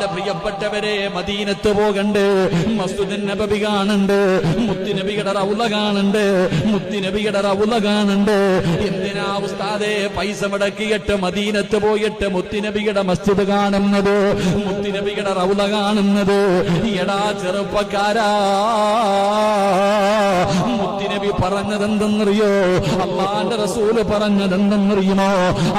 എന്റെ പ്രിയപ്പെട്ടവരെ, മദീനത്ത് പോകണ്ട്, മസ്ജിദുൻ നബവി കാണുന്നുണ്ട്, മുത്തുനബിയുടെ റൗള കാണുന്നുണ്ട്, മുത്തുനബിയുടെ റൗള കാണുന്നുണ്ട്. എന്തിനാ ഉസ്താദേ പൈസ മുടക്കിയിട്ട് മദീനത്ത് പോയിട്ട് മുത്തുനബിയുടെ മസ്ജിദ് കാണുന്നത്, മുത്തുനബിയുടെ റൗള കാണുന്നത്? എടാ ചെറുപ്പക്കാരാ, മുത്തുനബി പറഞ്ഞതെന്തെന്നറിയോ? അല്ലാഹുവിന്റെ റസൂല് പറഞ്ഞതെന്തെന്നറിയുമോ?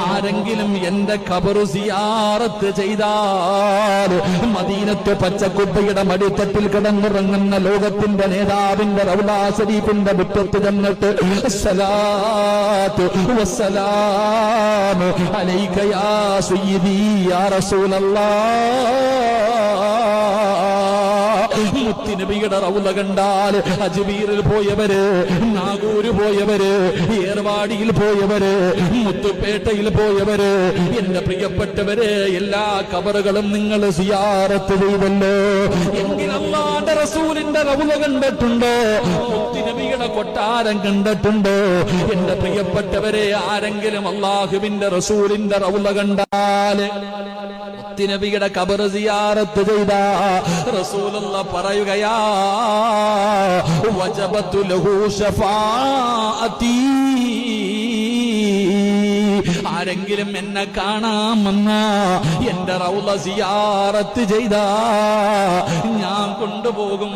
ആരെങ്കിലും എന്റെ ഖബർ സിയാറത്ത് ചെയ്താൽ മദീനത്ത് പച്ചക്കുപ്പയുടെ മടിത്തട്ടിൽ കിടന്നുറങ്ങുന്ന ലോകത്തിന്റെ നേതാവിന്റെ റൗളാ ശരീഫിന്റെ മുറ്റത്ത് ചെന്നിട്ട് അസ്സലാത്തു വസ്സലാമു അലൈക യാ സയ്യിദി യാ റസൂലല്ലാഹ്, മുത്തുനബിയുടെ റൗള കണ്ടാൽ അജ്മീറിൽ പോയവര്, നാഗൂര് പോയവര്, ഏർവാടിയിൽ പോയവര്, മുത്തുപേട്ടയിൽ പോയവര്, എന്റെ പ്രിയപ്പെട്ടവര്, എല്ലാ ഖബറുകളും നിങ്ങൾ സിയാറത്ത് ചെയ്തല്ലോ. എങ്കിൽ അല്ലാഹുവിന്റെ റസൂലിന്റെ റൗള കണ്ടിട്ടുണ്ടോ? മുത്തുനബിയുടെ കൊട്ടാരം കണ്ടിട്ടുണ്ടോ? എന്റെ പ്രിയപ്പെട്ടവരെ, ആരെങ്കിലും അല്ലാഹുവിന്റെ റസൂലിന്റെ റൗള കണ്ടാല് മുത്തുനബിയുടെ ഖബർ സിയാറത്ത് ചെയ്ത റസൂലുള്ളാഹി പറയുകയാ, വജബതു ലഹു ശഫാഅതി. ആരെങ്കിലും എന്നെ കാണാമെന്ന എന്റെ റൗള സിയാറത്ത് ചെയ്ത ഞാൻ കൊണ്ടുപോകും